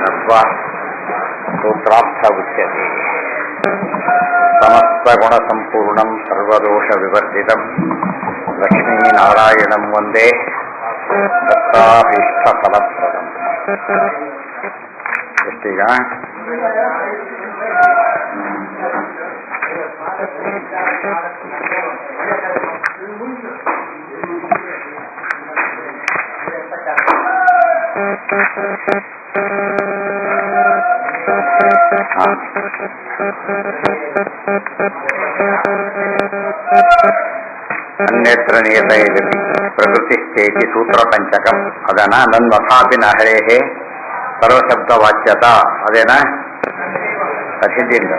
ನಾರಾಯಣತ್ವ ಸೂತ್ರಾರ್ಥ ಉಚ್ಯತೆ. ಸಮಸ್ತಗುಣಸಂಪೂರ್ಣಂ ಸರ್ವದೋಷ ವಿವರ್ಜಿತಂ ಲಕ್ಷ್ಮೀನಾರಾಯಣಂ ವಂದೇ ದತ್ತಾಭೀಷ್ಟಫಲಪ್ರದಂ. ಎಷ್ಟೀಗ ಅನ್ಯತ್ರ ನಿಯತ ಜಗತಿ ಪ್ರಕೃತಿಸ್ಥೇತಿ ಸೂತ್ರ ಪಂಚಕಂ ಅದನ ನನ್ನ ವಥಾಪಿ ನ ಹರೇಹೇ ಸರ್ವಶಬ್ದವಾಚ್ಯತ ಅದೇನ ಅತಿಥಿಯಿಂದ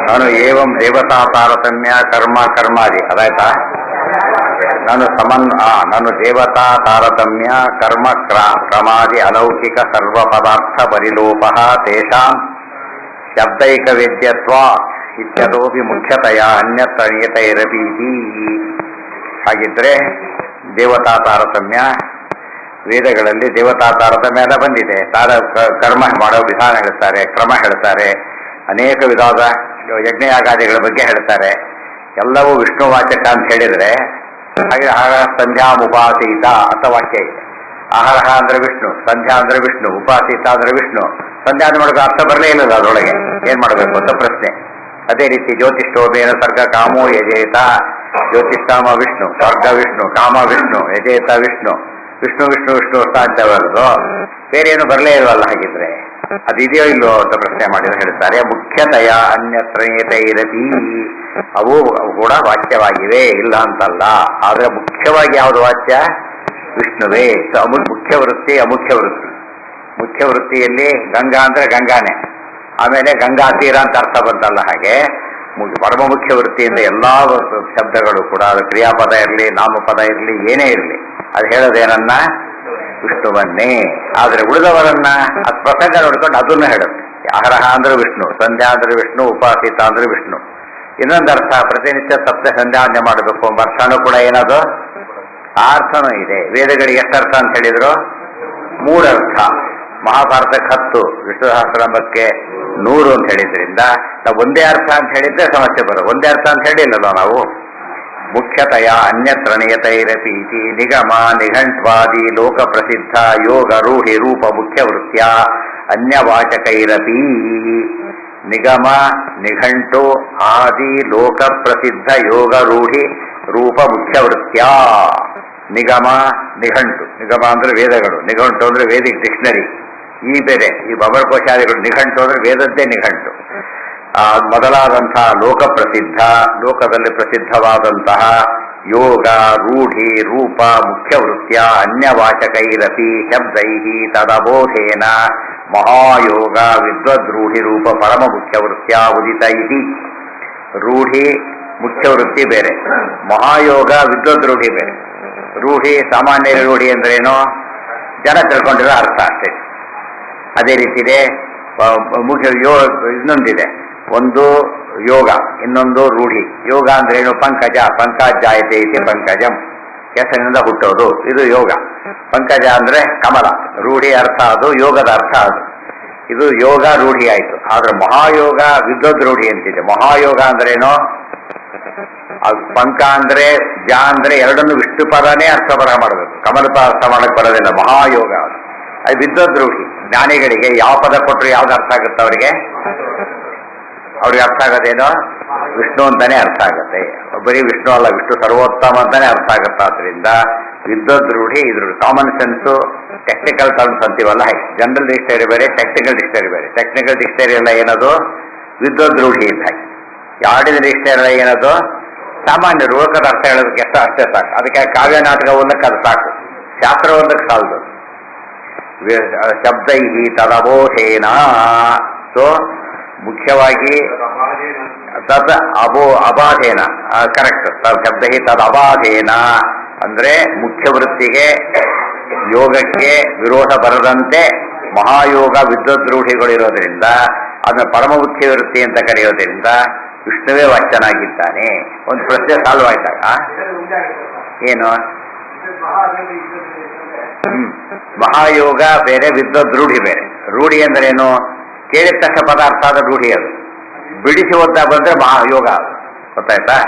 ನಾನು ಏವಂ ದೇವತಾ ತಾರತಮ್ಯ ಕರ್ಮ ಕರ್ಮಾದಿ ಅದಾಯ್ತಾ. ನಾನು ದೇವತಾ ತಾರತಮ್ಯ ಕರ್ಮ ಕ್ರಮಾದಿ ಅಲೌಕಿಕ ಸರ್ವ ಪದಾರ್ಥ ಪರಿಲೋಪ ತೇಷಾಂ ಶಬ್ದೈಕ ವೇದ್ಯತ್ವ ಇತ್ಯದೋಪಿ ಮುಖ್ಯತೆಯ ಅನ್ಯತ್ರ ನಿಯತೈರಪೀತಿ. ಹಾಗಿದ್ರೆ ದೇವತಾ ತಾರತಮ್ಯ ವೇದಗಳಲ್ಲಿ ದೇವತಾ ತಾರತಮ್ಯ ಎಲ್ಲ ಬಂದಿದೆ. ಕರ್ಮ ಮಾಡೋ ವಿಧಾನ ಹೇಳ್ತಾರೆ, ಕ್ರಮ ಹೇಳ್ತಾರೆ, ಅನೇಕ ವಿಧವಾದ ಯಜ್ಞಯಾಗಾದಿಗಳ ಬಗ್ಗೆ ಹೇಳ್ತಾರೆ. ಎಲ್ಲವೂ ವಿಷ್ಣುವಾಚಕ ಅಂತ ಹೇಳಿದ್ರೆ ಹಾಗೆ ಆಹಾರ ಸಂಧ್ಯಾ ಉಪಾಸೀತ ಅಂತ ವಾಕ್ಯ ಇದೆ. ಆಹಾರ ಅಂದ್ರೆ ವಿಷ್ಣು, ಸಂಧ್ಯಾ ಅಂದ್ರೆ ವಿಷ್ಣು, ಉಪಾಸೀತ ಅಂದ್ರೆ ವಿಷ್ಣು. ಸಂಧ್ಯಾ ಮಾಡೋಕೆ ಅರ್ಥ ಬರಲೇ ಇಲ್ಲದ ಅದರೊಳಗೆ ಏನ್ ಮಾಡಬೇಕು ಅಂತ ಪ್ರಶ್ನೆ. ಅದೇ ರೀತಿ ಜ್ಯೋತಿಷ್ಠೋಮೇನ ಸರ್ಗ ಕಾಮೋ ಯಜೇತ, ಜ್ಯೋತಿಷ್ಠಾಮ ವಿಷ್ಣು, ಸ್ವರ್ಗ ವಿಷ್ಣು, ಕಾಮ ವಿಷ್ಣು, ಯಜೇತ ವಿಷ್ಣು, ವಿಷ್ಣು ವಿಷ್ಣು ವಿಷ್ಣು ಅಂತ ಬರೋದು ಬೇರೆ ಏನು ಬರಲೇ ಇಲ್ವಲ್ಲ. ಹಾಗಿದ್ರೆ ಅದಿದೆಯೋ ಇಲ್ಲೋ ಅಂತ ಪ್ರಶ್ನೆ ಮಾಡಿದ್ರೆ ಹೇಳ್ತಾರೆ ಮುಖ್ಯತೆಯ ಅನ್ಯತ್ರ ನಿಯತೈರಪಿ. ಅವು ಕೂಡ ವಾಚ್ಯವಾಗಿವೆ, ಇಲ್ಲ ಅಂತಲ್ಲ. ಆದ್ರೆ ಮುಖ್ಯವಾಗಿ ಯಾವುದು ವಾಚ್ಯ? ವಿಷ್ಣುವೇ. ಮುಖ್ಯ ವೃತ್ತಿ ಅಮುಖ್ಯ ವೃತ್ತಿ. ಮುಖ್ಯ ವೃತ್ತಿಯಲ್ಲಿ ಗಂಗಾ ಅಂದ್ರೆ ಗಂಗಾನೆ, ಆಮೇಲೆ ಗಂಗಾ ತೀರ ಅಂತ ಅರ್ಥ ಬಂತಲ್ಲ. ಹಾಗೆ ಪರಮ ಮುಖ್ಯ ವೃತ್ತಿಯಿಂದ ಎಲ್ಲಾ ಶಬ್ದಗಳು ಕೂಡ ಅದು ಕ್ರಿಯಾಪದ ಇರಲಿ ನಾಮಪದ ಇರಲಿ ಏನೇ ಇರಲಿ ಅದು ಹೇಳೋದೇನನ್ನ ವಿಷ್ಣುವನ್ನೇ. ಆದ್ರೆ ಉಳಿದವರನ್ನ ಅದು ಪ್ರಸಂಗ ನೋಡ್ಕೊಂಡು ಅದನ್ನು ಹೇಳುತ್ತೆ. ಆಹಾರ ಅಂದ್ರೆ ವಿಷ್ಣು, ಸಂಧ್ಯಾ ಅಂದ್ರೆ ವಿಷ್ಣು, ಉಪಾಸಿತ ಅಂದ್ರೆ ವಿಷ್ಣು. ಇನ್ನೊಂದು ಅರ್ಥ ಪ್ರತಿನಿತ್ಯ ಸಪ್ತ ಸಂಧ್ಯಾವಂದನೆ ಮಾಡಬೇಕು ಎಂಬ ಅರ್ಥನೂ ಕೂಡ ಏನದು ಅರ್ಥನೂ ಇದೆ. ವೇದಗಳಿಗೆ ಎಷ್ಟು ಅರ್ಥ ಅಂತ ಹೇಳಿದ್ರು? 3 ಅರ್ಥ. ಮಹಾಭಾರತಕ್ಕೆ 10, ವಿಷ್ಣು ಸಹಸ್ರನಾಮಕ್ಕೆ 100 ಅಂತ ಹೇಳಿದ್ರಿಂದ ನಾವು ಒಂದೇ ಅರ್ಥ ಅಂತ ಹೇಳಿದ್ರೆ ಸಮಸ್ಯೆ ಬರೋದು. ಒಂದೇ ಅರ್ಥ ಅಂತ ಹೇಳಿಲ್ಲಲ್ಲ ನಾವು. ಮುಖ್ಯತೆಯ ಅನ್ಯತ್ರ ನಿಯತೈರಪೀತಿ ನಿಗಮ ನಿಘಂಟ್ವಾದಿ ಲೋಕ ಪ್ರಸಿದ್ಧ ಯೋಗ ರೂಢಿ ರೂಪ ಮುಖ್ಯ ವೃತ್ಯ ಅನ್ಯವಾಚಕೈರಪಿ. ನಿಗಮ ನಿಘಂಟು ಆದಿ ಲೋಕ ಪ್ರಸಿದ್ಧ ಯೋಗ ರೂಢಿ ರೂಪ ಮುಖ್ಯ ವೃತ್ಯ. ನಿಗಮ ನಿಘಂಟು, ನಿಗಮ ಅಂದ್ರೆ ವೇದಗಳು, ನಿಘಂಟು ಅಂದ್ರೆ ವೇದಿಕ್ ಡಿಕ್ಷನರಿ. ಈ ಬೇರೆ ಈ ಬಬರ್ಕೋಶಾದಿಗಳು. ನಿಘಂಟು ಅಂದ್ರೆ ವೇದದ್ದೇ ನಿಘಂಟು. ಮೊದಲಾದಂತಹ ಲೋಕ ಪ್ರಸಿದ್ಧ, ಲೋಕದಲ್ಲಿ ಪ್ರಸಿದ್ಧವಾದಂತಹ ಯೋಗ ರೂಢಿ ರೂಪ ಮುಖ್ಯ ವೃತ್ಯ ಅನ್ಯವಾಚಕೈರಪಿ ಶಬ್ದೈ ತದಬೋಧೇನ ಮಹಾಯೋಗ ವಿದ್ವದ್ರೂಢಿ ರೂಪ ಪರಮ ಮುಖ್ಯ ವೃತ್ಯ ಉದಿತ ಇತಿ. ರೂಢಿ ಮುಖ್ಯ ವೃತ್ತಿ ಬೇರೆ, ಮಹಾಯೋಗ ವಿದ್ವದ್ರೂಢಿ ಬೇರೆ. ರೂಢಿ ಸಾಮಾನ್ಯ ರೂಢಿ ಅಂದ್ರೇನು? ಜನ ತಿಳ್ಕೊಂಡಿರೋ ಅರ್ಥ ಅಷ್ಟೇ. ಅದೇ ರೀತಿಯೇ ಇನ್ನೊಂದಿದೆ, ಒಂದು ಯೋಗ, ಇನ್ನೊಂದು ರೂಢಿ. ಯೋಗ ಅಂದ್ರೇನು? ಪಂಕಜ, ಪಂಕಜಾಯತೆ ಇತಿ ಪಂಕಜಂ, ಕೆಸರಿನಿಂದ ಹುಟ್ಟೋದು, ಇದು ಯೋಗ. ಪಂಕಜ ಅಂದ್ರೆ ಕಮಲ. ರೂಢಿ ಅರ್ಥ ಅದು, ಯೋಗದ ಅರ್ಥ ಅದು. ಇದು ಯೋಗ ರೂಢಿ ಆಯ್ತು. ಆದ್ರೆ ಮಹಾಯೋಗ ವಿದ್ವದ್ ರೂಢಿ ಅಂತಿದೆ. ಮಹಾಯೋಗ ಅಂದ್ರೇನು? ಪಂಕ ಅಂದ್ರೆ ಜ ಅಂದ್ರೆ ಎರಡನ್ನು ವಿಷ್ಣು ಪದನೇ ಅರ್ಥ ಬರಹ ಮಾಡಬೇಕು, ಕಮಲ ಪದ ಅರ್ಥ ಮಾಡಕ್ ಬರೋದಿಲ್ಲ. ಮಹಾಯೋಗ ಅದು ವಿದ್ವದ್ ರೂಢಿ. ಜ್ಞಾನಿಗಳಿಗೆ ಯಾವ ಪದ ಕೊಟ್ಟರು ಯಾವ್ದು ಅರ್ಥ ಆಗುತ್ತೆ ಅವ್ರಿಗೆ ಅರ್ಥ ಆಗೋದೇನೋ ವಿಷ್ಣು ಅಂತಾನೆ ಅರ್ಥ ಆಗುತ್ತೆ. ಬರೀ ವಿಷ್ಣು ಅಲ್ಲ, ವಿಷ್ಣು ಸರ್ವೋತ್ತಮ ಅಂತಾನೆ ಅರ್ಥ ಆಗುತ್ತೆ. ಆದ್ರಿಂದ ವಿದ್ವದ್ ರೂಢಿ. ಇದ್ರ ಕಾಮನ್ ಸೆನ್ಸು ಟೆಕ್ನಿಕಲ್ ಟರ್ಮ್ಸ್ ಅಂತೀವಲ್ಲ, ಜನರಲ್ ಡಿಕ್ಷನರಿ ಬೇರೆ, ಟೆಕ್ನಿಕಲ್ ಡಿಕ್ಷನರಿ ಬೇರೆ. ಟೆಕ್ನಿಕಲ್ ಡಿಕ್ಷನರಿ ಎಲ್ಲ ಏನದು? ವಿದ್ವದ್ ರೂಢಿ ಇದ್ದ ಹಾಗೆ. ಆರ್ಡಿನರಿ ಡಿಕ್ಷನರಿ ಎಲ್ಲ ಏನದು? ಸಾಮಾನ್ಯ ಲೋಕದ ಅರ್ಥ ಹೇಳೋದಕ್ಕೆ ಎಷ್ಟು ಅಷ್ಟೇ ಸಾಕು. ಅದಕ್ಕೆ ಕಾವ್ಯ ನಾಟಕ ಓದಕ್ಕೆ ಅದು ಸಾಕು, ಶಾಸ್ತ್ರ ಓದಕ್ಕೆ ಸಾಲದು. ಶಬ್ದೈ ತದಬೋಧೇನ. ಸೊ ಮುಖ್ಯವಾಗಿ ತದ್ ಅಬಾಧೇನ, ಕರೆಕ್ಟ್. ಶಬ್ದೈ ತದ್ ಅಬಾಧೇನ ಅಂದ್ರೆ ಮುಖ್ಯ ವೃತ್ತಿಗೆ ಯೋಗಕ್ಕೆ ವಿರೋಧ ಬರದಂತೆ ಮಹಾಯೋಗ ವಿದ್ವದ್ರೂಢಿಗಳಿರೋದ್ರಿಂದ ಅದನ್ನ ಪರಮ ಮುಖ್ಯ ವೃತ್ತಿ ಅಂತ ಕರೆಯೋದ್ರಿಂದ ವಿಷ್ಣುವೇ ವಾಚ್ಯನಾಗಿದ್ದಾನೆ. ಒಂದು ಪ್ರಶ್ನೆ ಸಾಲ್ವ್ ಆಯ್ತಾಗ ಏನು? ಮಹಾಯೋಗ ಬೇರೆ, ವಿದ್ವದ್ ರೂಢಿ ಬೇರೆ. ರೂಢಿ ಅಂದ್ರೇನು? ಕೇಳಿದ ತಕ್ಷಣ ಪದಾರ್ಥ ಆದ ರೂಢಿ ಅದು. ಬಿಡಿಸಿ ಓದ್ತಾ ಬಂದ್ರೆ ಮಹಾಯೋಗ ಅದು. ಗೊತ್ತಾಯ್ತಾ?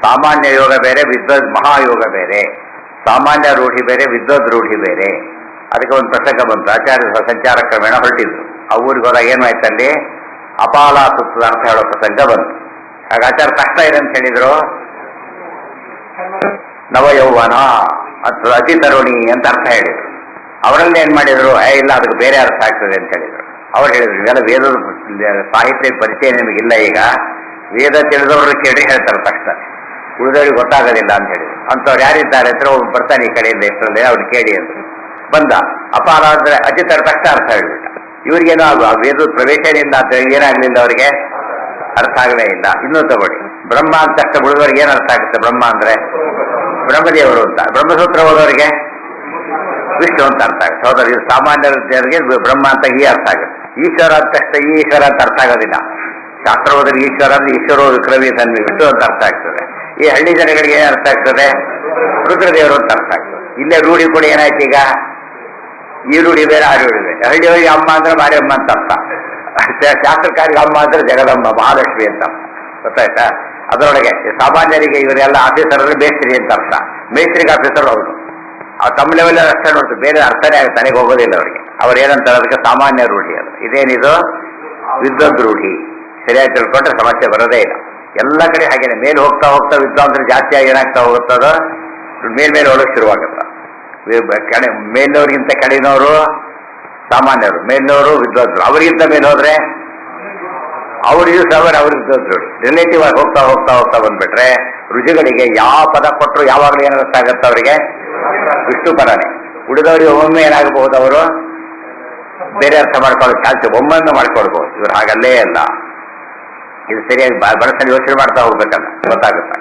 ಸಾಮಾನ್ಯ ಯೋಗ ಬೇರೆ, ಮಹಾಯೋಗ ಬೇರೆ. ಸಾಮಾನ್ಯ ರೂಢಿ ಬೇರೆ, ವಿದ್ವದ್ ರೂಢಿ ಬೇರೆ. ಅದಕ್ಕೆ ಒಂದು ಪ್ರಸಂಗ ಬಂತು. ಆಚಾರ್ಯ ಸಂಚಾರ ಕ್ರಮೇಣ ಹೊರಟಿದ್ರು. ಆ ಊರಿಗೆ ಹೋದಾಗ ಏನಾಯ್ತಲ್ಲಿ ಅಪಾಲ ಸುತ್ತದ ಅರ್ಥ ಹೇಳೋ ಪ್ರಸಂಗ ಬಂತು. ಆಗ ಆಚಾರ್ಯ ಕಷ್ಟ ಏನಂತ ಹೇಳಿದ್ರು? ನವಯೌವನ ಅಥವಾ ಅತಿ ತರುಣಿ ಅಂತ ಅರ್ಥ ಹೇಳಿದ್ರು. ಅವರಲ್ಲಿ ಏನ್ ಮಾಡಿದ್ರು? ಇಲ್ಲ, ಅದಕ್ಕೆ ಬೇರೆ ಅರ್ಥ ಆಗ್ತದೆ ಅಂತ ಹೇಳಿದ್ರು. ಅವ್ರು ಹೇಳಿದ್ರು, ಇವೆಲ್ಲ ವೇದದ ಸಾಹಿತ್ಯ ಪರಿಚಯ ನಿಮಗಿಲ್ಲ. ಈಗ ವೇದ ತಿಳಿದವರು ಕೇಳಿ ಹೇಳ್ತಾರೆ ತಕ್ಷಣ, ಉಳಿದವ್ರಿಗೆ ಗೊತ್ತಾಗೋದಿಲ್ಲ ಅಂತ ಹೇಳಿದ್ರು. ಅಂಥವ್ರು ಯಾರಿದ್ದಾರೆ ಅಂದ್ರೆ ಒಬ್ಬ ಬರ್ತಾನೆ ಈ ಕಡೆಯಿಂದ ಇಷ್ಟರಲ್ಲೇ, ಅವ್ರು ಕೇಳಿ ಅಂದ್ರು. ಬಂದ. ಅಪಾರ ಅಂದ್ರೆ ಅತಿ ತರ ತಕ್ಷಣ ಅರ್ಥ ಹೇಳ್ಬಿಟ್ಟ. ಇವ್ರಿಗೇನೋ ವೇದದ ಪ್ರವೇಶನಿಂದ ಅಂತ ಏನಾಗ್ಲಿಲ್ಲ, ಅವರಿಗೆ ಅರ್ಥ ಆಗಲೇ ಇಲ್ಲ. ಇನ್ನೂ ತಗೊಳ್ಳಿ, ಬ್ರಹ್ಮ ಅಂತ ತಕ್ಷಣ ಉಳಿದವ್ರಿಗೆ ಏನು ಅರ್ಥ ಆಗುತ್ತೆ? ಬ್ರಹ್ಮ ಅಂದ್ರೆ ಬ್ರಹ್ಮದೇವರು ಅಂತ. ಬ್ರಹ್ಮಸೂತ್ರ ಓದೋರಿಗೆ ವಿಷ್ಣು ಅಂತ ಅರ್ಥ ಆಗುತ್ತೆ. ಹೌದಾ? ಇದು ಸಾಮಾನ್ಯ ಜನರಿಗೆ ಬ್ರಹ್ಮ ಅಂತ ಈ ಅರ್ಥ ಆಗುತ್ತೆ. ಈಶ್ವರ ಅಂತ ತಕ್ಷಣ ಈ ಈಶ್ವರ ಅಂತ ಅರ್ಥ ಆಗೋದಿಲ್ಲ. ಶಾಸ್ತ್ರ ಓದೋರಿಗೆ ಈಶ್ವರ ಅಂದ್ರೆ ಈಶ್ವರೋ ವಿಕ್ರಮಿ ತನ್ವಿ ವಿಷ್ಣು ಅಂತ ಅರ್ಥ ಆಗ್ತದೆ. ಈ ಹಳ್ಳಿ ಜನಗಳಿಗೆ ಏನು ಅರ್ಥ ಆಗ್ತದೆ? ರುದ್ರದೇವರು ಅಂತ ಅರ್ಥ ಆಗ್ತದೆ. ಇಲ್ಲೇ ರೂಢಿ ಕೂಡ ಏನಾಯ್ತು ಈಗ? ಈ ರೂಢಿ ಬೇರೆ, ಆ ರೂಢಿ ಬೇರೆ. ಹಳ್ಳಿಯವರಿಗೆ ಅಮ್ಮ ಅಂದ್ರೆ ಮಾರಿಯಮ್ಮ ಅಂತ ಅರ್ಥ, ಶಾಸ್ತ್ರಕಾರಿಗೆ ಅಮ್ಮ ಅಂದ್ರೆ ಜಗದಮ್ಮ, ಮಹಾಲಕ್ಷ್ಮಿ ಅಂತ. ಗೊತ್ತಾಯ್ತಾ? ಅದರೊಳಗೆ ಸಾಮಾನ್ಯರಿಗೆ ಇವರೆಲ್ಲ ಆಫೀಸರ್ ಮೇಸ್ತ್ರಿ ಅಂತ ಅರ್ಥ. ಮೇಸ್ತ್ರಿಗೆ ಆಫೀಸರ್ ಹೌದು, ತಮ್ಮ ಲೆವೆಲ್ ಅರ್ಥ ನೋಡ್ತಾರೆ, ಬೇರೆ ಅರ್ಥನೇ ತನಗೆ ಹೋಗೋದಿಲ್ಲ ಅವರಿಗೆ. ಅವ್ರು ಏನಂತಾರೆ? ಅದಕ್ಕೆ ಸಾಮಾನ್ಯ ರೂಢಿ ಅದು. ಇದೇನಿದು? ವಿದ್ವದ್ ರೂಢಿ. ಸರಿಯಾಗಿ ತಿಳ್ಕೊಂಡ್ರೆ ಸಮಸ್ಯೆ ಬರೋದೇ ಇಲ್ಲ. ಎಲ್ಲ ಕಡೆ ಹಾಗೇನೆ. ಮೇಲೆ ಹೋಗ್ತಾ ಹೋಗ್ತಾ ವಿದ್ವಾಂಸರು ಜಾಸ್ತಿ ಆಗಿ ಏನಾಗ್ತಾ ಹೋಗುತ್ತದ? ಮೇಲ್ಮೇಲೆ ಹೋಗಕ್ಕೆ ಶುರುವಾಗುತ್ತೆ. ಮೇಲಿನವ್ರಿಗಿಂತ ಕೆಳಗಿನವರು ಸಾಮಾನ್ಯರು, ಮೇಲಿನವರು ವಿದ್ವಾಂಸರು. ಅವರಿಗಿಂತ ಮೇಲೆ ಹೋದ್ರೆ ಅವ್ರಿಗೆ ವಿದ್ವಾಂಸರು. ರಿಲೇಟಿವ್ ಆಗಿ ಹೋಗ್ತಾ ಹೋಗ್ತಾ ಹೋಗ್ತಾ ಬಂದ್ಬಿಟ್ರೆ ರುಚಿಗಳಿಗೆ ಯಾವ ಪದ ಕೊಟ್ಟರು ಯಾವಾಗಲೂ ಏನಾಗುತ್ತೆ ಆಗುತ್ತೆ ಅವರಿಗೆ? ವಿಷ್ಣು ಪರನೇ. ಉಳಿದವರಿಗೆ ಒಮ್ಮೆ ಏನಾಗಬಹುದು? ಅವರು ಬೇರೆ ಅರ್ಥ ಮಾಡ್ಕೊಳ್ಳೋಕೆ ಚಾಲ್ತಿ ಒಮ್ಮೊಮ್ಮೆ ಮಾಡ್ಕೊಳ್ಬಹುದು. ಇವ್ರು ಹಾಗಲ್ಲೇ ಅಲ್ಲ. ಇದು ಸರಿಯಾಗಿ ಬಳಸಲು ಯೋಚನೆ ಮಾಡ್ತಾ ಹೋಗ್ಬೇಕಲ್ಲ, ಗೊತ್ತಾಗುತ್ತೆ.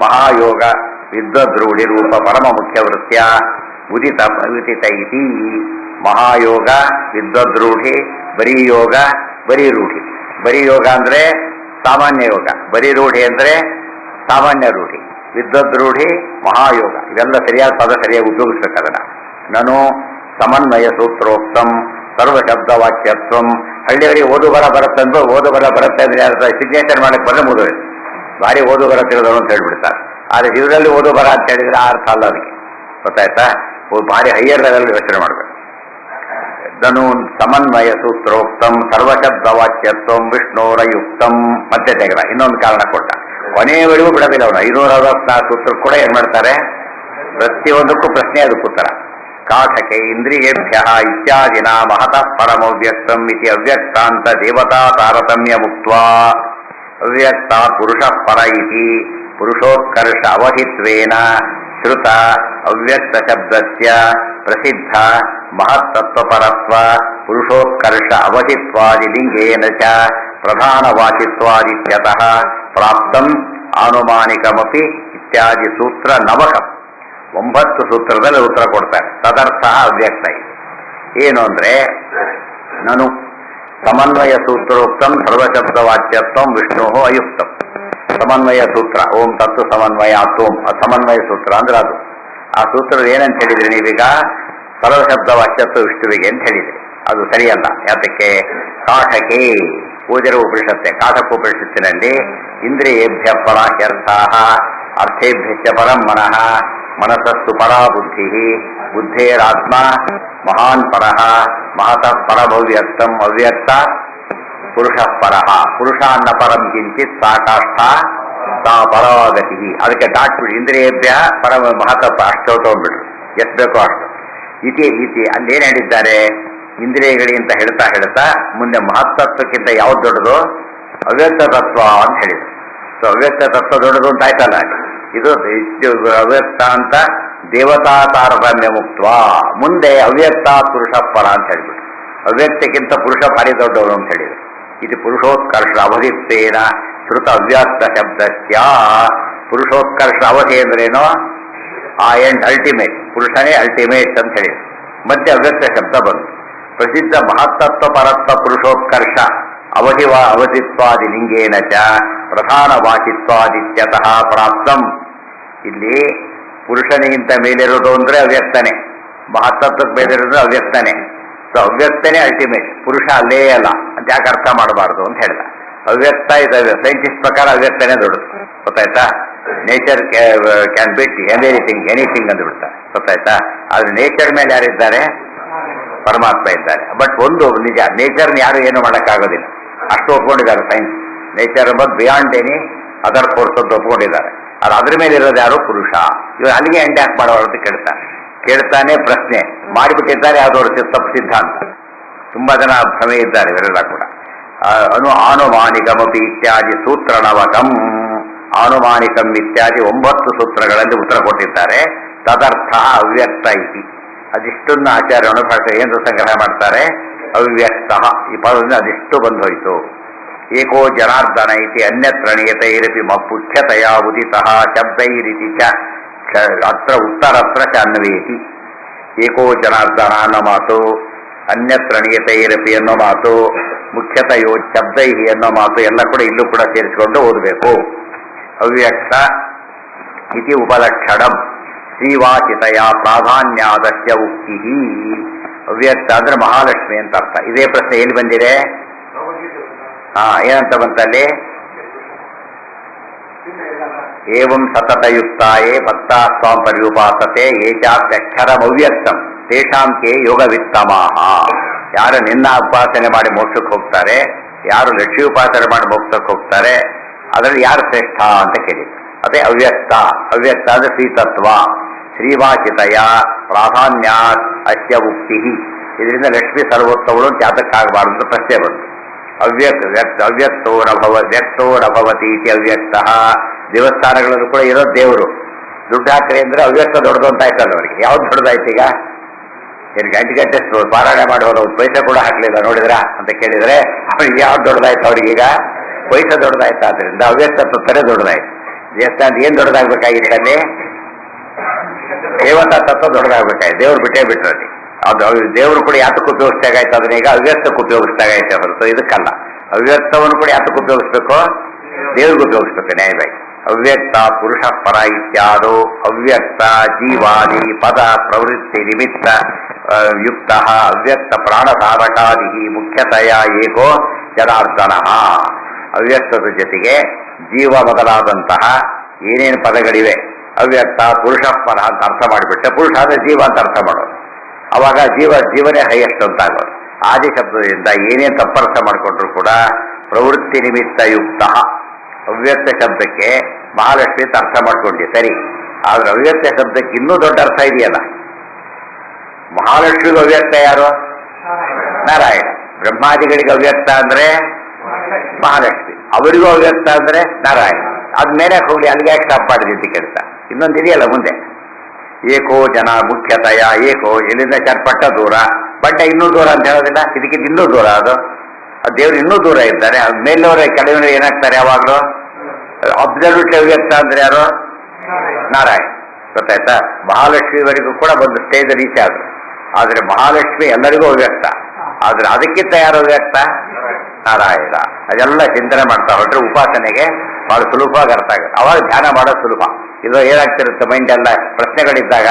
ಮಹಾಯೋಗ ವಿದ್ವದ್ ರೂಢಿ ರೂಪ ಪರಮ ಮುಖ್ಯ ವೃತ್ಯ ಉದಿತ ಇತಿ. ಮಹಾಯೋಗ ವಿದ್ವದ್ ರೂಢಿ, ಬರೀ ಯೋಗ, ಬರೀ ರೂಢಿ. ಬರೀ ಯೋಗ ಅಂದ್ರೆ ಸಾಮಾನ್ಯ ಯೋಗ, ಬರೀ ರೂಢಿ ಅಂದ್ರೆ ಸಾಮಾನ್ಯ ರೂಢಿ, ವಿದ್ವದ್ ರೂಢಿ, ಮಹಾಯೋಗ. ಇವೆಲ್ಲ ಸರಿಯಾದ ಪದ ಸರಿಯಾಗಿ ಉಪಯೋಗಿಸ್ಬೇಕದನ್ನ. ನಾನು ಸಮನ್ವಯ ಸೂತ್ರೋಕ್ತಂ ಸರ್ವಶಬ್ದವಾಚ್ಯತ್ವಂ. ಹಳ್ಳಿಯವರಿಗೆ ಓದು ಬರ ಬರುತ್ತಂದು ಓದು ಬರ ಬರುತ್ತೆ ಅಂದ್ರೆ ಸಿಗ್ನೇಚರ್ ಮಾಡಕ್ಕೆ ಬಂದ್ರೆ ಮುಗಿದು ಭಾರಿ ಓದು ಬರ ತಿಳಿದವರು ಅಂತ ಹೇಳ್ಬಿಡ್ತಾರೆ. ಆದರೆ ಇದರಲ್ಲಿ ಓದು ಬರ ಅಂತ ಹೇಳಿದ್ರೆ ಆ ಅರ್ಥ ಅಲ್ಲ ಅದಕ್ಕೆ. ಗೊತ್ತಾಯ್ತಾ? ಭಾರಿ ಹೈಯರ್ ಲೆವೆಲ್ ಯೋಚನೆ ಮಾಡಬೇಕು. ಧನು ಸಮನ್ವಯ ಸೂತ್ರೋಕ್ತಂ ಸರ್ವಶಬ್ದವಾಚ್ಯತ್ವಂ ವಿಷ್ಣೋರಯುಕ್ತಂ. ಮತ್ತೆ ತೆಗೆದ ಇನ್ನೊಂದು ಕಾರಣ ಕೊಟ್ಟ. ಕೊನೆಯವರೆಗೂ ಬಿಡೋದಿಲ್ಲ ಅವನು. 564 ಸೂತ್ರ ಕೂಡ ಏನ್ ಮಾಡ್ತಾರೆ? ಪ್ರತಿಯೊಂದಕ್ಕೂ ಪ್ರಶ್ನೆ ಅದಕ್ಕೆ ಉತ್ತರ. ಕಾಠಕೆ ಇಂದ್ರಿಯೇಭ್ಯ ಇತ್ಯಾದಿನ ಮಹತಃ ಪರಮವ್ಯಕ್ತಂ ಇತಿ ಅವ್ಯಕ್ತಾಂತ ದೇವತಾ ತಾರತಮ್ಯ ಮುಕ್ತ್ವಾ ಅವ್ಯಕ್ತ ಪುರುಷ ಪರ ಇತಿ ಪುರುಷೋತ್ಕರ್ಷ ಅವಹಿತ್ವೇನ ಶ್ರುತ ಅವ್ಯಕ್ತ ಶಬ್ದಸ್ಯ ಪ್ರಸಿದ್ಧ ಮಹತ್ತತ್ವಪರತ್ವ ಪುರುಷೋತ್ಕರ್ಷ ಅವಹಿತ್ವಾದಿ ಲಿಂಗೇನ ಚ ಪ್ರಧಾನವಾಚಿತ್ವಾದಿತ್ಯತಃ ಪ್ರಾಪ್ತಂ ಆನುಮಾನಿಕಮಪಿ ಇತ್ಯಾದಿ ಸೂತ್ರ ನವಕಂ. 9 ಸೂತ್ರದಲ್ಲಿ ಉತ್ತರ ಕೊಡ್ತಾರೆ. ತದರ್ಥ ಅವ್ಯಕ್ತ. ಏನು ಅಂದ್ರೆ ನಾನು ಸಮನ್ವಯ ಸೂತ್ರೋಕ್ತಂ ಸರ್ವಶಬ್ದವಾಚ್ಯತ್ವಂ ವಿಷ್ಣು ಅಯುಕ್ತಂ. ಸಮನ್ವಯ ಸೂತ್ರ ಓಂ ತತ್ವ ಸಮನ್ವಯ ಓಂ ಸಮನ್ವಯ ಸೂತ್ರ ಅಂದ್ರೆ ಅದು. ಆ ಸೂತ್ರದ ಏನಂತ ಹೇಳಿದ್ರಿ ನೀವೀಗ? ಸರ್ವಶಬ್ದವಾಚ್ಯತ್ವ ವಿಷ್ಣುವಿಗೆ ಅಂತ ಹೇಳಿದ್ರಿ. ಅದು ಸರಿಯಲ್ಲ. ಯಾತಕ್ಕೆ? ಕಾಠಕೆ ಪೂಜರ ಉಪನಿಷತ್ತೆ, ಕಾಠಕ ಉಪನಿಷತ್ತಿನಲ್ಲಿ ಇಂದ್ರಿಯೇಭ್ಯ ಪರಾಹ್ಯರ್ಥಾ ಅರ್ಥೇಭ್ಯ ಪರಂ ಮನಃ ಮನಸ್ಸಸ್ತು ಪರಾ ಬುದ್ಧಿ ಬುದ್ಧೇರಾತ್ಮ ಮಹಾನ್ ಪರಃ ಮಹತಃ ಪರಮವ್ಯಕ್ತಂ ಅವ್ಯಕ್ತ ಪುರುಷ ಪರಃ ಪುರುಷಾನ್ನ ಪರಂ ಕಿಂಚಿತ್ ಸಾಕಾಷ್ಠ ಸಾ ಪರಾಗತಿ. ಅದಕ್ಕೆ ದಾಟ್ಬಿಡಿ. ಇಂದ್ರಿಯೇಭ್ಯ ಪರಮ ಮಹತತ್ವ ಅಷ್ಟು ತಗೊಂಡ್ಬಿಟ್ರು. ಎಷ್ಟು ಬೇಕೋ ಅಷ್ಟು. ಇತಿ ಇತಿ ಅಲ್ಲೇನು ಹೇಳಿದ್ದಾರೆ? ಇಂದ್ರಿಯಗಳಿಗಿಂತ ಹೇಳ್ತಾ ಹೇಳ್ತಾ ಮುಂದೆ ಮಹತ್ತತ್ವಕ್ಕಿಂತ ಯಾವ್ದು ದೊಡ್ಡದು? ಅವ್ಯಕ್ತ ತತ್ವ ಅಂತ ಹೇಳಿದ್ರು. ಸೊ ಅವ್ಯಕ್ತ ತತ್ವ ದೊಡ್ಡದು ಅಂತ ಆಯ್ತಲ್ಲ. ಇದು ಅವ್ಯಕ್ತ ಅಂತ ದೇವತಾ ತಾರತಮ್ಯ ಮುಕ್ತ್ವ. ಮುಂದೆ ಅವ್ಯಕ್ತ ಪುರುಷ ಪರ ಅಂತ ಹೇಳಿಬಿಟ್ಟು ಅವ್ಯಕ್ತಕ್ಕಿಂತ ಪುರುಷ ಭಾರಿ ದೊಡ್ಡವರು ಅಂತ ಹೇಳಿದ್ರು. ಇದು ಪುರುಷೋತ್ಕರ್ಷ ಅವಧಿತ್ವೇನ ಶ್ರುತ ಅವ್ಯಕ್ತ ಶಬ್ದಸ್ಯ. ಪುರುಷೋತ್ಕರ್ಷ ಅವಧಿ ಅಂದ್ರೇನೋ? ಆ ಎಂಡ್ ಅಲ್ಟಿಮೇಟ್, ಪುರುಷನೇ ಅಲ್ಟಿಮೇಟ್ ಅಂತ ಹೇಳಿದ್ರು. ಮತ್ತೆ ಅವ್ಯಕ್ತ ಶಬ್ದ ಬಂತು. ಪ್ರಸಿದ್ಧ ಮಹತ್ತತ್ವ ಪರತ್ವ ಪುರುಷೋತ್ಕರ್ಷ ಅವಧಿತ್ವಾದಿ ಲಿಂಗೇನ ಚ ಪ್ರಧಾನವಾಚಿತ್ವಾದಿತ್ಯತಃ ಪ್ರಾಪ್ತಂ. ಇಲ್ಲಿ ಪುರುಷನಿಗಿಂತ ಮೇಲಿರೋದು ಅಂದ್ರೆ ಅವ್ಯಕ್ತನೇ, ಮಹತ್ತತ್ವಕ್ಕೆ ಮೇಲಿರೋದು ಅವ್ಯಕ್ತನೇ. ಸೊ ಅವ್ಯಕ್ತನೇ ಅಲ್ಟಿಮೇಟ್, ಪುರುಷ ಅಲ್ಲೇ ಅಲ್ಲ ಅಂತ ಯಾಕೆ ಅರ್ಥ ಮಾಡಬಾರ್ದು ಅಂತ ಹೇಳಿದ. ಅವ್ಯಕ್ತ ಇದೆ, ಸೈಂಟಿಸ್ಟ್ ಪ್ರಕಾರ ಅವ್ಯಕ್ತನೇ ದೊಡ್ಡದು, ಗೊತ್ತಾಯ್ತಾ. ನೇಚರ್ ಕ್ಯಾನ್ ಬಿಟ್ ಎನಿಥಿಂಗ್ ಅಂತ ಬಿಡ್ತಾರೆ, ಗೊತ್ತಾಯ್ತಾ. ಆದ್ರೆ ನೇಚರ್ ಮೇಲೆ ಯಾರಿದ್ದಾರೆ? ಪರಮಾತ್ಮ ಇದ್ದಾರೆ. ಬಟ್ ಒಂದು ನಿಜ, ನೇಚರ್ನ ಯಾರು ಏನು ಮಾಡೋಕ್ಕಾಗೋದಿಲ್ಲ, ಅಷ್ಟು ಒಪ್ಕೊಂಡಿದ್ದಾರೆ ಸೈನ್ಸ್. ನೇಚರ್ ಎಂಬುದು ಬಿಯಾಂಡ್ ಎನಿ ಅದರ್ ಫೋರ್ಸ್ ಅಂತ ಒಪ್ಕೊಂಡಿದ್ದಾರೆ. ಅದು ಅದ್ರ ಮೇಲೆ ಇರೋದು ಯಾರು? ಪುರುಷ. ಇವರು ಅಲ್ಲಿಗೆ ಎಂಟ್ಯಾಕ್ ಮಾಡೋರು ಅಂತ ಕೇಳ್ತಾನೆ ಪ್ರಶ್ನೆ ಮಾಡಿಬಿಟ್ಟಿದ್ದಾರೆ. ಯಾವುದೋ ತಪ್ಪು ಸಿದ್ಧಾಂತ. ತುಂಬಾ ಜನ ಭ್ರಮೆ ಇದ್ದಾರೆ ಇವರೆಲ್ಲ ಕೂಡ. ಆನುಮಾನಿಕಮಪಿ ಇತ್ಯಾದಿ ಸೂತ್ರಣವಕಂ, ಆನುಮಾನಿಕಂ ಇತ್ಯಾದಿ 9 ಸೂತ್ರಗಳಲ್ಲಿ ಉತ್ತರ ಕೊಟ್ಟಿದ್ದಾರೆ. ತದರ್ಥ ಅವ್ಯಕ್ತ ಇತಿ. ಅದಿಷ್ಟನ್ನ ಆಚಾರ್ಯನು ಭಾಷೆ ಏನು ಸಂಗ್ರಹ ಮಾಡ್ತಾರೆ? ಅವ್ಯಕ್ತ ಈ ಪದದಿಂದ ಅದಿಷ್ಟು ಬಂದೋಯ್ತು. ಏಕೋ ಜನಾರ್ದನ ಇತಿ ಅನ್ಯತ್ರ ನಿಯತೈರಪಿ ಮುಖ್ಯತೆಯ ಉದಿತಃ ಶಬ್ದೈರಿತಿ ಚ ಅತ್ರ ಉತ್ತರತ್ರ ಚ ಅನ್ವೇತಿ. ಏಕೋ ಜನಾರ್ದನ ಅನ್ನೋ ಮಾತು, ಅನ್ಯತ್ರ ನಿಯತೈರಪಿ ಅನ್ನೋ ಮಾತು, ಮುಖ್ಯತೆಯೋ ಶಬ್ದೈ ಅನ್ನೋ ಮಾತು ಎಲ್ಲ ಕೂಡ ಇಲ್ಲೂ ಕೂಡ ಸೇರಿಸಿಕೊಂಡು ಓದಬೇಕು. ಅವ್ಯಕ್ತ ಇತಿ ಉಪಲಕ್ಷಣಂ ಶ್ರೀವಾಚಿತೆಯ ಪ್ರಾಧಾನ್ಯಾದಸ್ಯ ಉಕ್ತಿ. ಅವ್ಯಕ್ತ ಅಂದ್ರೆ ಮಹಾಲಕ್ಷ್ಮಿ ಅಂತ ಅರ್ಥ. ಇದೇ ಪ್ರಶ್ನೆ ಎಲ್ಲಿ ಬಂದಿದೆ? ಏನಂತ ಬಂತಲ್ಲಿ? ಏವಂ ಸತತಯುಕ್ತಾಯೇ ಭಕ್ತಾ ಸ್ವಾಂ ಪರ್ಯುಪಾಸತೆ ಏಚಾಪ್ಯಕ್ಷರಮವ್ಯಕ್ತಂ ತೇಷಾಂ ಕೇ ಯೋಗವಿತ್ತಮಾಹ. ಯಾರು ನಿನ್ನ ಉಪಾಸನೆ ಮಾಡಿ ಮೋಕ್ಷಕ್ಕೆ ಹೋಗ್ತಾರೆ, ಯಾರು ಲಕ್ಷ್ಮೀ ಉಪಾಸನೆ ಮಾಡಿ ಮೋಕ್ಷಕ್ಕೆ ಹೋಗ್ತಾರೆ, ಅದರಲ್ಲಿ ಯಾರು ಶ್ರೇಷ್ಠ ಅಂತ ಕೇಳಿದ್ರು. ಅದೇ ಅವ್ಯಕ್ತ. ಅವ್ಯಕ್ತ ಅಂದ್ರೆ ಶ್ರೀತತ್ವ. ಶ್ರೀವಾಚಿತೆಯ ಪ್ರಾಧಾನ್ಯಾತ್ ಅಸ್ಯ ಉಕ್ತಿ. ಇದರಿಂದ ಲಕ್ಷ್ಮೀ ಸರ್ವೋತ್ತಮಗಳು ಜಾತಕ್ಕಾಗಬಾರದು ಅಂತ ಪ್ರಶ್ನೆ ಬಂತು. ಅವ್ಯಕ್ತೋ ನಭವತಿ ಇತಿ ಅವ್ಯಕ್ತ. ದೇವಸ್ಥಾನಗಳಲ್ಲೂ ಕೂಡ ಇರೋದು ದೇವರು. ದುಡ್ಡು ಹಾಕ್ರಿ ಅಂದ್ರೆ ಅವ್ಯಕ್ತ ದೊಡ್ಡದು ಅಂತ ಆಯ್ತಲ್ಲ ಅವರಿಗೆ. ಯಾವ್ದು ದೊಡ್ಡದಾಯ್ತು ಈಗ? ಏನು ಗಂಟೆ ಪಾರಾಯಣ ಮಾಡೋರು ಪೈಸೆ ಕೂಡ ಹಾಕ್ಲಿಲ್ಲ ನೋಡಿದ್ರ ಅಂತ ಕೇಳಿದ್ರೆ ಅವ್ರಿಗೆ ಯಾವ್ದು ದೊಡ್ಡದಾಯ್ತು? ಅವ್ರಿಗೀಗ ಪೈಸೆ ದೊಡ್ಡದಾಯ್ತು. ಆದ್ರಿಂದ ಅವ್ಯಕ್ತತ್ವ ತರ ದೊಡ್ಡದಾಯ್ತು. ದೇವಸ್ಥಾನದ ಏನ್ ದೊಡ್ಡದಾಗ್ಬೇಕಾಗಿತ್ತು ಅಲ್ಲಿ? ದೇವತಾ ತತ್ವ ದೊಡ್ಡದಾಗ್ಬೇಕಾಯ್ತು. ದೇವ್ರು ಬಿಟ್ಟೇ ಬಿಟ್ರಲ್ಲಿ. ಅದು ದೇವರು ಕೂಡ ಯಾತಕ್ಕೆ ಉಪಯೋಗಿಸ್ದಾಗಾಯ್ತು? ಅದನ್ನ ಈಗ ಅವ್ಯಕ್ತಕ್ಕೆ ಉಪಯೋಗಿಸ್ದಾಗಾಯ್ತು ಹೊರತು ಇದಕ್ಕಲ್ಲ. ಅವ್ಯಕ್ತವನ್ನು ಕೂಡ ಯಾತಕ್ಕೆ ಉಪಯೋಗಿಸ್ಬೇಕು? ದೇವ್ರಿಗೆ ಉಪಯೋಗಿಸ್ಬೇಕು ನ್ಯಾಯವಾಗಿ. ಅವ್ಯಕ್ತ ಪುರುಷ ಪರ ಇತ್ಯಾದೋ ಅವ್ಯಕ್ತ ಜೀವಾದಿ ಪದ ಪ್ರವೃತ್ತಿ ನಿಮಿತ್ತ ಯುಕ್ತ ಅವ್ಯಕ್ತ ಪ್ರಾಣಧಾರಕಾದಿ ಮುಖ್ಯತೆಯ ಏಕೋ ಜನಾರ್ದನ. ಅವ್ಯಕ್ತದ ಜೊತೆಗೆ ಜೀವ ಮೊದಲಾದಂತಹ ಏನೇನು ಪದಗಳಿವೆ ಅವ್ಯಕ್ತ ಪುರುಷ ಪರ ಅಂತ ಅರ್ಥ ಮಾಡಿಬಿಟ್ಟೆ. ಪುರುಷ ಅಂದ್ರೆ ಜೀವ ಅಂತ ಅರ್ಥ ಮಾಡೋದು. ಅವಾಗ ಜೀವನೇ ಹೈಯೆಸ್ಟ್ ಅಂತ ಆಗೋದು. ಆದಿ ಶಬ್ದದಿಂದ ಏನೇನು ತಪ್ಪರ್ಥ ಮಾಡಿಕೊಂಡ್ರು ಕೂಡ ಪ್ರವೃತ್ತಿ ನಿಮಿತ್ತ ಯುಕ್ತ. ಅವ್ಯಕ್ತ ಶಬ್ದಕ್ಕೆ ಮಹಾಲಕ್ಷ್ಮಿ ಅಂತ ಅರ್ಥ ಮಾಡ್ಕೊಂಡಿ ಸರಿ. ಆದ್ರೆ ಅವ್ಯಕ್ತ ಶಬ್ದಕ್ಕೆ ಇನ್ನೂ ದೊಡ್ಡ ಅರ್ಥ ಇದೆಯಲ್ಲ. ಮಹಾಲಕ್ಷ್ಮಿಗೆ ಅವ್ಯಕ್ತ ಯಾರು? ನಾರಾಯಣ. ಬ್ರಹ್ಮಾದಿಗಳಿಗೆ ಅವ್ಯಕ್ತ ಅಂದ್ರೆ ಮಹಾಲಕ್ಷ್ಮಿ, ಅವರಿಗೂ ಅವ್ಯಕ್ತ ಅಂದ್ರೆ ನಾರಾಯಣ. ಅದ್ಮೇಲೆ ಹೋಗ್ಲಿ, ಅಲ್ಲಿಗೆ ಯಾಕೆ ಸ್ಟಾಪ್ ಮಾಡಿದೆ ಅಂತ ಕೇಳ್ತಾ ಇನ್ನೊಂದು ಇದೆಯಲ್ಲ ಮುಂದೆ. ಏಕೋ ಜನ ಮುಖ್ಯತೆಯ ಏಕೋ, ಇಲ್ಲಿಂದ ಚಟ್ಪಟ್ಟ ದೂರ, ಬಡ್ಡ ಇನ್ನೂ ದೂರ ಅಂತ ಹೇಳೋದಿಲ್ಲ. ಇದಕ್ಕಿಂತ ಇನ್ನೂ ದೂರ ಅದು ದೇವ್ರು ಇನ್ನೂ ದೂರ ಇದ್ದಾರೆ. ಮೇಲವರೇ ಕೆಲವರು ಏನಾಗ್ತಾರೆ ಯಾವಾಗಲೂ ಅಬ್ಸಲ್ಯೂಟ್ ಅವ್ಯಕ್ತ ಅಂದ್ರೆ ಯಾರು? ನಾರಾಯಣ. ಗೊತ್ತಾಯ್ತಾ? ಮಹಾಲಕ್ಷ್ಮಿವರೆಗೂ ಕೂಡ ಒಂದು ಸ್ಟೇಜ್ ರೀಚ್ ಆದ್ರು. ಆದ್ರೆ ಮಹಾಲಕ್ಷ್ಮಿ ಎಲ್ಲರಿಗೂ ಅವ್ಯಕ್ತ. ಆದ್ರೆ ಅದಕ್ಕಿಂತ ಯಾರು ಅವ್ಯಕ್ತ? ನಾರಾಯಣ. ಅದೆಲ್ಲ ಚಿಂತನೆ ಮಾಡ್ತಾ ಹೊರಟ್ರೆ ಉಪಾಸನೆಗೆ ಬಹಳ ಸುಲಭವಾಗಿ ಅರ್ಥ ಆಗುತ್ತೆ. ಅವಾಗ ಧ್ಯಾನ ಮಾಡೋದು ಸುಲಭ. ಇದು ಏನಾಗ್ತಿರುತ್ತೆ ಮೈಂಡ್ ಎಲ್ಲ ಪ್ರಶ್ನೆಗಳಿದ್ದಾಗ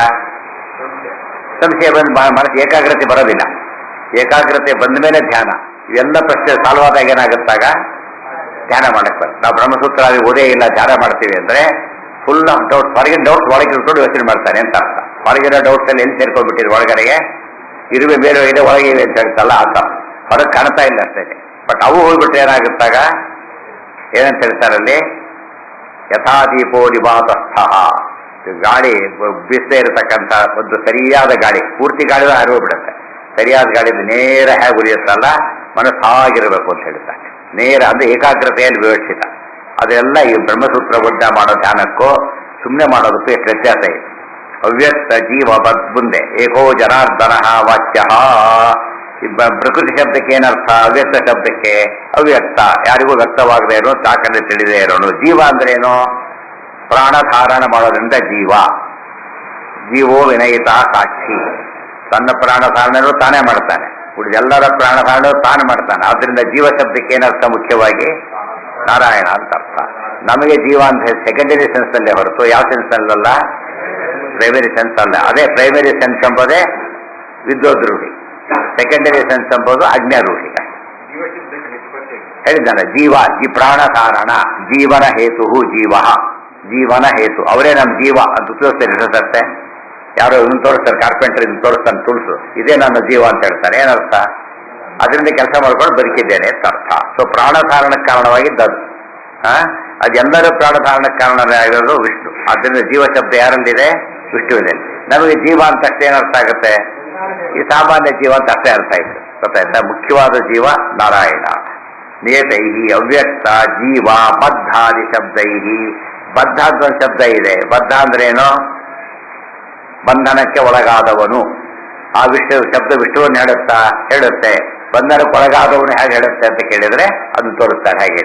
ಸಂಶಯ ಬಂದು ಮನಸ್ಸು ಏಕಾಗ್ರತೆ ಬರೋದಿಲ್ಲ. ಏಕಾಗ್ರತೆ ಬಂದ ಮೇಲೆ ಧ್ಯಾನ. ಇವೆಲ್ಲ ಪ್ರಶ್ನೆ ಸಾಲ್ವ್ ಆದಾಗ ಏನಾಗುತ್ತಾಗ ಧ್ಯಾನ ಮಾಡಕ್ಕೆ ಬರುತ್ತೆ. ನಾವು ಬ್ರಹ್ಮಸೂತ್ರ ಅಲ್ಲಿ ಓದೇ ಇಲ್ಲ ಧ್ಯಾನ ಮಾಡ್ತೀವಿ ಅಂದ್ರೆ ಫುಲ್ ಆಫ್ ಡೌಟ್ಸ್, ಹೊರಗಿನ ಡೌಟ್ಸ್ ಒಳಗೆ ಇಟ್ಕೊಂಡು ಯೋಚನೆ ಮಾಡ್ತಾನೆ ಅಂತ ಅರ್ಥ. ಹೊರಗಿನ ಡೌಟ್ಸ್ ಅಲ್ಲಿ ಎಲ್ಲಿ ಸೇರ್ಕೊಂಡ್ಬಿಟ್ಟಿದ್ರು ಒಳಗಡೆಗೆ ಇರುವೆ ಬೇರೆ ಇದೆ ಒಳಗೆ ಇವೆ ಅಂತ ಹೇಳ್ತಲ್ಲ ಆತ ಹೊರಗೆ ಕಾಣ್ತಾ ಇಲ್ಲ ಅಷ್ಟೇ. ಬಟ್ ಅವು ಹೋಗ್ಬಿಟ್ರೆ ಏನಾಗುತ್ತಾಗ ಏನಂತ ಹೇಳ್ತಾರಲ್ಲಿ ಯಥಾದೀಪೋ ನಿಭಾತಸ್ಥ. ಗಾಳಿ ಬೀಸದೇ ಇರತಕ್ಕಂಥ ಒಂದು ಸರಿಯಾದ ಗಾಳಿ, ಪೂರ್ತಿ ಗಾಳಿ ಹರಿಹೋಗ್ಬಿಡುತ್ತೆ. ಸರಿಯಾದ ಗಾಳಿದು ನೇರ ಹೇಗೆ ಉರಿಯುತ್ತಲ್ಲ ಮನಸ್ಸು ಹಾಗಿರಬೇಕು ಅಂತ ಹೇಳ್ತಾರೆ. ನೇರ ಅಂದ್ರೆ ಏಕಾಗ್ರತೆಯಲ್ಲಿ ವಿವಕ್ಷಿತ. ಅದೆಲ್ಲ ಈ ಬ್ರಹ್ಮಸೂತ್ರ ಬುದ್ಧ ಮಾಡೋ ಧ್ಯಾನಕ್ಕೂ ಸುಮ್ಮನೆ ಮಾಡೋದಕ್ಕೂ ಎಷ್ಟು ವ್ಯತ್ಯಾಸ ಇದೆ. ಅವ್ಯಕ್ತ ಜೀವ ಮುಂದೆ ಏಕೋ ಜನಾರ್ದನ ವಾಚ್ಯ. ಪ್ರಕೃತಿ ಶಬ್ದಕ್ಕೆ ಏನರ್ಥ? ಅವ್ಯಕ್ತ ಶಬ್ದಕ್ಕೆ ಅವ್ಯಕ್ತ, ಯಾರಿಗೂ ವ್ಯಕ್ತವಾಗದೇ ಇರೋ, ಸಾಕಂದ್ರೆ ತಿಳಿದೇ ಇರೋನು. ಜೀವ ಅಂದ್ರೇನು? ಪ್ರಾಣ ಧಾರಣ ಮಾಡೋದ್ರಿಂದ ಜೀವ. ಜೀವೋ ವಿನಯಿತ ಸಾಕ್ಷಿ. ತನ್ನ ಪ್ರಾಣ ಧಾರಣೆಯನ್ನು ತಾನೇ ಮಾಡ್ತಾನೆ, ಉಳಿದೆಲ್ಲರ ಪ್ರಾಣ ಧಾರಣೆ ತಾನು ಮಾಡ್ತಾನೆ. ಆದ್ರಿಂದ ಜೀವ ಶಬ್ದಕ್ಕೆ ಏನರ್ಥ? ಮುಖ್ಯವಾಗಿ ನಾರಾಯಣ ಅಂತ ಅರ್ಥ. ನಮಗೆ ಜೀವ ಅಂತ ಹೇಳಿ ಸೆಕೆಂಡರಿ ಸೆನ್ಸ್ ಅಲ್ಲೇ ಹೊರತು ಯಾವ ಸೆನ್ಸ್ ಅಲ್ಲಲ್ಲ, ಪ್ರೈಮರಿ ಸೆನ್ಸ್ ಅಲ್ಲ. ಅದೇ ಪ್ರೈಮರಿ ಸೆನ್ಸ್ ಎಂಬುದೇ ವಿದ್ವದ್ರೂಢಿ, ಸೆಕೆಂಡರಿ ಸೆನ್ಸ್ ಎಂಬುದು ಅಜ್ಞಾರೂಢಿ. ಹೇಳಿದ್ದಾನೆ ಜೀವ ಪ್ರಾಣ ಕಾರಣ, ಜೀವನ ಹೇತು ಜೀವ, ಜೀವನ ಹೇತು ಅವರೇ ನಮ್ಮ ಜೀವ ಅಂತ ಉಪಯೋಗಿಸ್ತಾರೆ. ಯಾರೋ ಇದನ್ನು ತೋರಿಸ್ತಾರೆ, ಕಾರ್ಪೆಂಟರ್ ಇದನ್ನು ತೋರಿಸ್ತಾನೆ ತುಳಸು, ಇದೇ ನನ್ನ ಜೀವ ಅಂತ ಹೇಳ್ತಾರೆ. ಏನರ್ಥ? ಅದರಿಂದ ಕೆಲಸ ಮಾಡ್ಕೊಂಡು ಬದುಕಿದ್ದೇನೆ ಅಂತ ಅರ್ಥ. ಸೊ ಪ್ರಾಣ ಕಾರಣಕ್ಕೆ ಕಾರಣವಾಗಿದ್ದದು. ಅದೆಲ್ಲರೂ ಪ್ರಾಣ ಕಾರಣಕ್ಕೆ ಕಾರಣವಾಗಿರೋದು ವಿಷ್ಣು. ಆದ್ದರಿಂದ ಜೀವ ಶಬ್ದ ಯಾರಲ್ಲಿದೆ? ವಿಷ್ಣುವಿದೆ. ನಮಗೆ ಜೀವ ಅಂತ ಅಷ್ಟೇ ಏನರ್ಥ ಆಗುತ್ತೆ? ಈ ಸಾಮಾನ್ಯ ಜೀವ ಅಂತ ಅಷ್ಟೇ ಅರ್ಥ ಆಯ್ತು. ಗೊತ್ತಾಯ್ತಾ? ಮುಖ್ಯವಾದ ಜೀವ ನಾರಾಯಣ. ನಿಯತೈಹಿ ಅವ್ಯಕ್ತ ಜೀವ ಬದ್ಧಾದಿ ಶಬ್ದೈಹಿ. ಬದ್ಧ ಅಂತ ಒಂದು ಶಬ್ದ ಇದೆ. ಬದ್ಧ ಅಂದ್ರೇನು? ಬಂಧನಕ್ಕೆ ಒಳಗಾದವನು. ಆ ವಿಷ್ಣು ಶಬ್ದ ವಿಷ್ಣುವನ್ನು ಹೇಳುತ್ತೆ. ಬಂಧನಕ್ಕೆ ಒಳಗಾದವನು ಹೇಗೆ ಹೇಳುತ್ತೆ ಅಂತ ಕೇಳಿದ್ರೆ ಅದು ತೋರಿಸ್ತಾರೆ ಹೇಗೆ.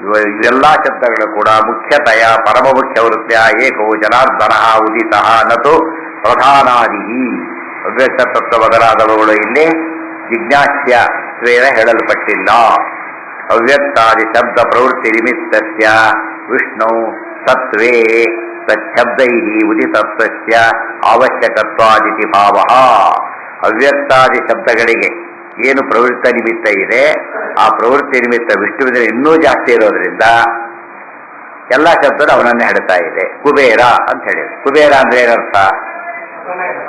ಇವೆಲ್ಲ ಶಬ್ದಗಳು ಕೂಡ ಮುಖ್ಯತಯ ಪರಮ ಮುಖ್ಯ ವೃತ್ಯ ಏಕೋ ಜನಾರ್ದನ ಉದಿತ ನತು ಪ್ರಧಾನಾದಿ. ಅವ್ಯಕ್ತ ತತ್ವ ಮೊದಲಾದವುಗಳು ಇಲ್ಲಿ ಜಿಜ್ಞಾಸ್ಯತ್ವೇನ ಹೇಳಲ್ಪಟ್ಟಿಲ್ಲ. ಅವ್ಯಕ್ತಾದಿ ಶಬ್ದ ಪ್ರವೃತ್ತಿ ನಿಮಿತ್ತಸ್ಯ ವಿಷ್ಣು ತತ್ವೇ ತಚ್ಛಬ್ದೈ ಉದಿತತ್ವಸ್ಯ ಅವಶ್ಯಕತ್ವಾದಿತಿ ಭಾವಃ. ಅವ್ಯಕ್ತಾದಿ ಶಬ್ದಗಳಿಗೆ ಏನು ಪ್ರವೃತ್ತ ನಿಮಿತ್ತ ಇದೆ, ಆ ಪ್ರವೃತ್ತಿ ನಿಮಿತ್ತ ವಿಷ್ಣುವಿನ ಇನ್ನೂ ಜಾಸ್ತಿ ಇರೋದ್ರಿಂದ ಎಲ್ಲ ಶಬ್ದಗಳು ಅವನನ್ನೇ ಹೇಳ್ತಾ ಇದೆ. ಕುಬೇರ ಅಂತ ಹೇಳಿದ್ರು. ಕುಬೇರ ಅಂದ್ರೆ ಏನರ್ಥ?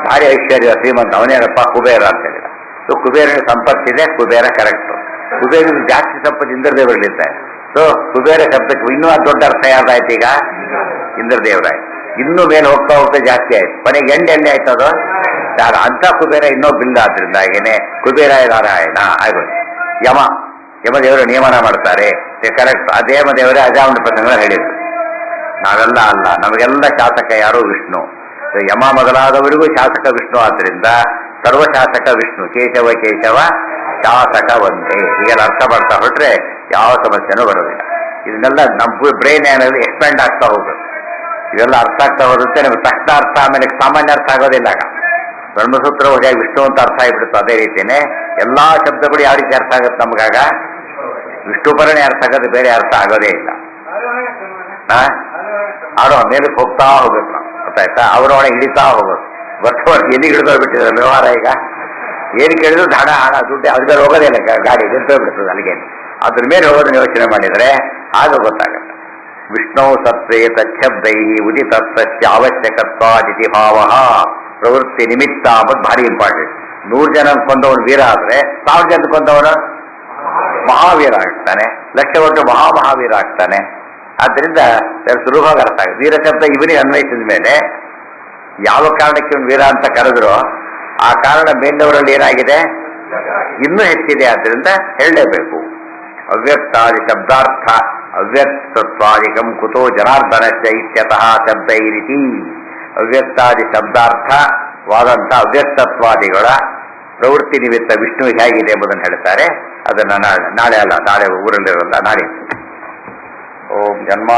ಭಾರಿ ಐಶ್ವರ್ಯ ಶ್ರೀಮಂತ, ಅವನೇನಪ್ಪ ಕುಬೇರ ಅಂತ ಹೇಳಿದ. ಸೊ ಕುಬೇರನ ಸಂಪತ್ತಿದೆ, ಕುಬೇರ ಕರೆಕ್ಟ್. ಕುಬೇರನಿಗೆ ಜಾಸ್ತಿ ಸಂಪತ್ತು ಇಂದ್ರದೇವರಲ್ಲಿದ್ದಾರೆ. ಸೊ ಕುಬೇರ ಶಬ್ದಕ್ಕೆ ಇನ್ನೂ ದೊಡ್ಡ ಅರ್ಥ ಯಾವ್ದಾಯ್ತು? ಈಗ ಇಂದ್ರದೇವರಾಯ್ತು. ಇನ್ನೂ ಮೇಲೆ ಹೋಗ್ತಾ ಹೋಗ್ತಾ ಜಾಸ್ತಿ ಆಯ್ತು. ಕೊನೆಗೆ ಎಣ್ಣೆ ಆಯ್ತು ಅದು. ಅಂತ ಕುಬೇರ ಇನ್ನೊಬ್ಬಿಲ್ಲ. ಆದ್ರಿಂದ ಹಾಗೇನೆ ಕುಬೇರ ನಾರಾಯಣ ಆಗೋದು. ಯಮದೇವರು ನಿಯಮನ ಮಾಡ್ತಾರೆ, ಕರೆಕ್ಟ್. ಅದೇ ಯಮದೇವರೇ ಅಜಾಮಣ ಪ್ರಸಂಗ ಹೇಳಿದ್ರು. ನಾವೆಲ್ಲ ಅಲ್ಲ, ನಮಗೆಲ್ಲ ಶಾಸಕ ಯಾರು? ವಿಷ್ಣು. ಯಮ ಮೊದಲಾದವರಿಗೂ ಶಾಸಕ ವಿಷ್ಣು. ಆದ್ರಿಂದ ಸರ್ವಶಾಸಕ ವಿಷ್ಣು. ಕೇಶವ ಕೇಶವ ಶಾಸಕ ಒಂದೇ. ಹೀಗೆಲ್ಲ ಅರ್ಥ ಮಾಡ್ತಾ ಹೊರಟ್ರೆ ಯಾವ ಸಮಸ್ಯೆನೂ ಬರೋದಿಲ್ಲ. ಇದನ್ನೆಲ್ಲ ನಮ್ಮ ಬ್ರೈನ್ ಏನಾದ್ರು ಎಕ್ಸ್ಪ್ಯಾಂಡ್ ಆಗ್ತಾ ಹೋಗೋದು. ಇವೆಲ್ಲ ಅರ್ಥ ಆಗ್ತಾ ಹೋಗುತ್ತೆ. ನಮ್ಗೆ ತಕ್ಷಣ ಅರ್ಥ, ಆಮೇಲೆ ಸಾಮಾನ್ಯ ಅರ್ಥ ಆಗೋದಿಲ್ಲ. ಆಗ ಬ್ರಹ್ಮಸೂತ್ರ ಹೋದಾಗ ವಿಷ್ಣು ಅಂತ ಅರ್ಥ ಆಗಿಬಿಡುತ್ತೆ. ಅದೇ ರೀತಿಯೇ ಎಲ್ಲಾ ಶಬ್ದಗಳು ಯಾವ ರೀತಿ ಅರ್ಥ ಆಗುತ್ತೆ ನಮಗಾಗ? ವಿಷ್ಣುಪರನೇ ಅರ್ಥ ಆಗೋದು, ಬೇರೆ ಅರ್ಥ ಆಗೋದೇ ಇಲ್ಲ. ಆರೋ ಮೇಲಕ್ಕೆ ಹೋಗ್ತಾ ಹೋಗ್ಬೇಕು ನಾವು. ಗೊತ್ತಾಯ್ತಾ? ಅವರ ಒಳಗೆ ಹಿಡಿತಾ ಹೋಗೋದು. ವರ್ಷ ಎಲ್ಲಿಗೆ ಹಿಡಿದೋಗ್ಬಿಟ್ಟಿದ್ದಾರೆ ವ್ಯವಹಾರ. ಈಗ ಏನು ಕೇಳಿದ್ರು ಹಣ ಹಣ ದುಡ್ಡು, ಅದ್ರ ಹೋಗೋದೇ ಇಲ್ಲ. ಗಾಡಿ ನಿಂತೋಗ್ಬಿಡ್ತದೆ ಅಲ್ಲಿಗೆ. ಅದ್ರ ಮೇಲೆ ಹೋಗೋದನ್ನ ಯೋಚನೆ ಮಾಡಿದರೆ ಆಗ ಗೊತ್ತಾಗತ್ತೆ. ವಿಷ್ಣು ಸತ್ವೇ ತಚ್ಛಬ್ದೈ ಉದಿತತ್ವಸ್ಯ ಅವಶ್ಯಕತ್ವಾದಿತಿ ಭಾವಃ. ಪ್ರವೃತ್ತಿ ನಿಮಿತ್ತ ಅಂಬುದು ಭಾರಿ ಇಂಪಾರ್ಟೆಂಟ್. 100 ಜನ ಕೊಂದವನು ವೀರ ಆದ್ರೆ 1000 ಜನ ಕೊಂದವನು ಮಹಾವೀರ ಆಗ್ತಾನೆ, ಲಕ್ಷ ಒಟ್ಟು ಮಹಾವೀರ ಆಗ್ತಾನೆ. ಆದ್ರಿಂದ ಸುಲಭವಾಗಿ ಅರ್ಥ ಆಗುತ್ತೆ. ವೀರ ಶಬ್ದ ಇವನಿಗೆ ಅನ್ವಯಿಸಿದ ಮೇಲೆ ಯಾವ ಕಾರಣಕ್ಕೆ ವೀರ ಅಂತ ಕರೆದ್ರು ಆ ಕಾರಣ ಮೇಲಿನವರಲ್ಲಿ ಏನಾಗಿದೆ? ಇನ್ನೂ ಹೆಚ್ಚಿದೆ. ಆದ್ರಿಂದ ಹೇಳಲೇಬೇಕು. ಅವ್ಯಕ್ತಾದಿ ಶಬ್ದಾರ್ಥ ಅವ್ಯಕ್ತತ್ವಾದಿಕಂ ಕುತೋ ಜನಾರ್ದನಸ್ಯ ಇತ್ಯತಃ ಶಬ್ದೈರಿತಿ. ಅವ್ಯಕ್ತಾದಿ ಶಬ್ದಾರ್ಥವಾದಂಥ ಅವ್ಯಕ್ತತ್ವಾದಿಗಳ ಪ್ರವೃತ್ತಿ ನಿಮಿತ್ತ ವಿಷ್ಣುವಿಗೆ ಹೇಗಿದೆ ಎಂಬುದನ್ನು ಹೇಳ್ತಾರೆ. ಅದನ್ನು ನಾಳೆ ಊರಲ್ಲಿರೋಲ್ಲ, ನಾಳೆ. ಓಂ ಜನ್ಮ